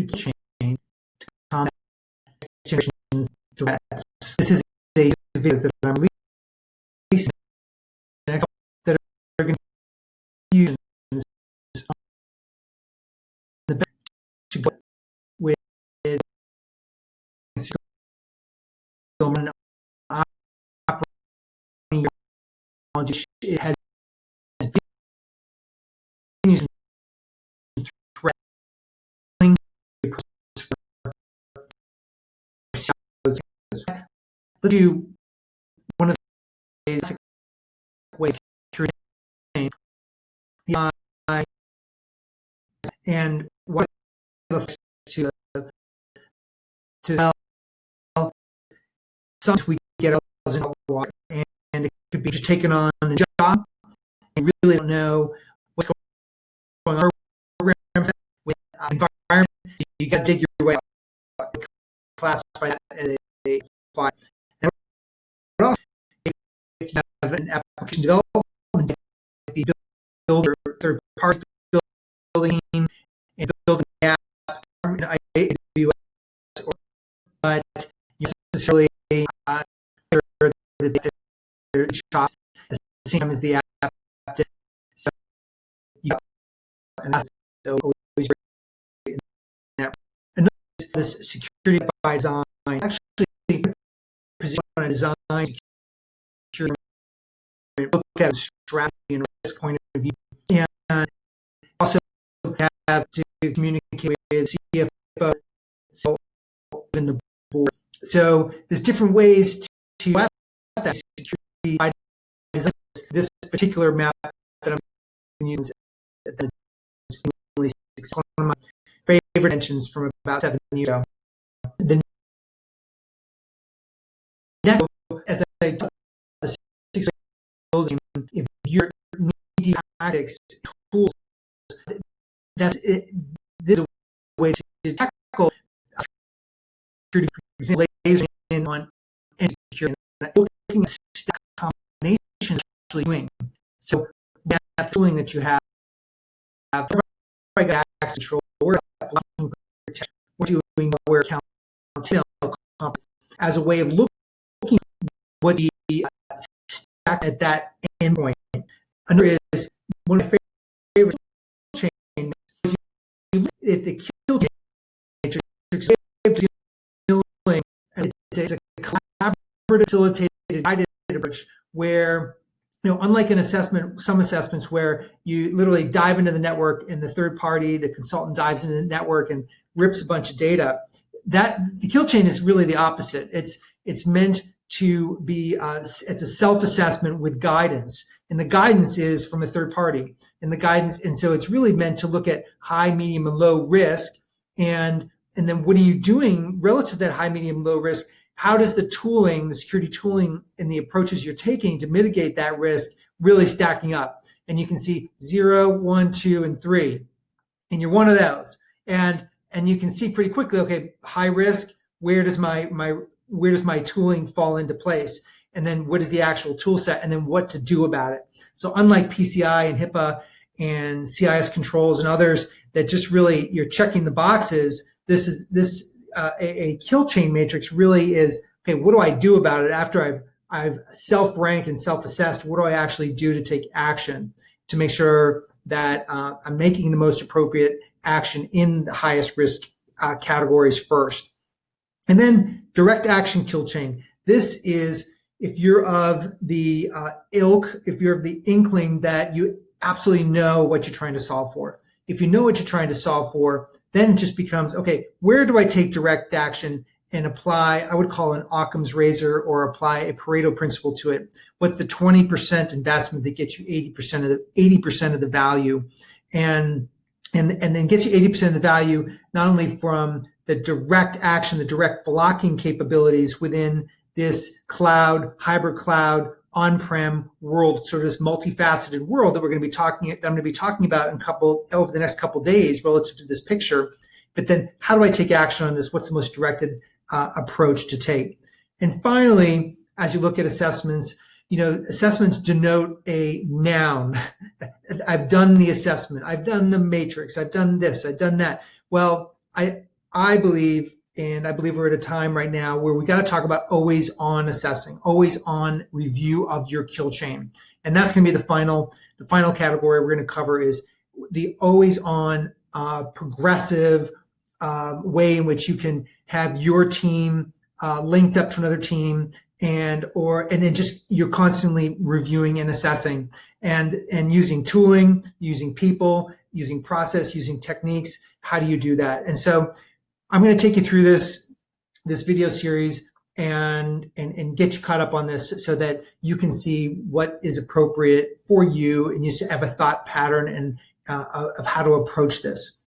chain to combat generation threats. This is a video that I'm releasing that are going to use the best to go with operating. It has been let's do one of the basic ways to and what to help some we get ourselves in hot water, and it could be just taking on a job and really don't know what's going on programs with environment. So you got to dig your way out, classify that as a file. And what else? If you have an application development, be build third party building and building the app in AWS, but necessarily the shop at the same time as the app. So you and that's always in that. And this security by design actually position on a design security, look at a strategy and risk point of view, and also have to communicate with CFO in the board. So there's different ways to have that security by design. This particular map that I'm using is one of my favorite inventions from about 7 years ago. The next, as I talked about the 6 building, if you're needing tactics, tools, that's it. This is a way to tackle security, for example, layering on and security. Looking at stack combinations actually doing. So that feeling that you have access control, we're blocking protection, we're doing where account as a way of looking what the stack at that endpoint. Another is one of my favorite chain. If the kill chain matrix, it's a collaborative, facilitated, guided approach where, unlike an assessment, some assessments where you literally dive into the network and the third party, the consultant dives into the network and rips a bunch of data, that the kill chain is really the opposite. It's meant to be it's a self-assessment with guidance, and the guidance is from a third party, and so it's really meant to look at high, medium, and low risk, and then what are you doing relative to that high, medium, low risk? How does the tooling, the security tooling, and the approaches you're taking to mitigate that risk really stacking up? And you can see 0, 1, 2, and 3, and you're one of those, and you can see pretty quickly, okay, high risk, where does my tooling fall into place? And then what is the actual tool set? And then what to do about it? So unlike PCI and HIPAA and CIS controls and others that just really you're checking the boxes, a kill chain matrix really is, okay, what do I do about it after I've self-ranked and self-assessed? What do I actually do to take action to make sure that I'm making the most appropriate action in the highest risk categories first? And then direct action kill chain. This is if you're of the if you're of the inkling that you absolutely know what you're trying to solve for. If you know what you're trying to solve for, then it just becomes, okay, where do I take direct action and apply, I would call an Occam's razor, or apply a Pareto principle to it? What's the 20% investment that gets you 80% of the value, and then gets you 80% of the value, not only from the direct action, the direct blocking capabilities within this cloud, hybrid cloud, on-prem world, sort of this multifaceted world that I'm going to be talking about over the next couple of days relative to this picture. But then how do I take action on this? What's the most directed approach to take? And finally, as you look at assessments, assessments denote a noun. I've done the assessment. I've done the matrix. I've done this. I've done that. Well, I believe, and I believe we're at a time right now where we got to talk about always on assessing, always on review of your kill chain. And that's going to be the final category we're going to cover is the always on progressive way in which you can have your team linked up to another team and then just you're constantly reviewing and assessing and using tooling, using people, using process, using techniques. How do you do that? And so I'm going to take you through this video series and get you caught up on this so that you can see what is appropriate for you and you have a thought pattern and of how to approach this.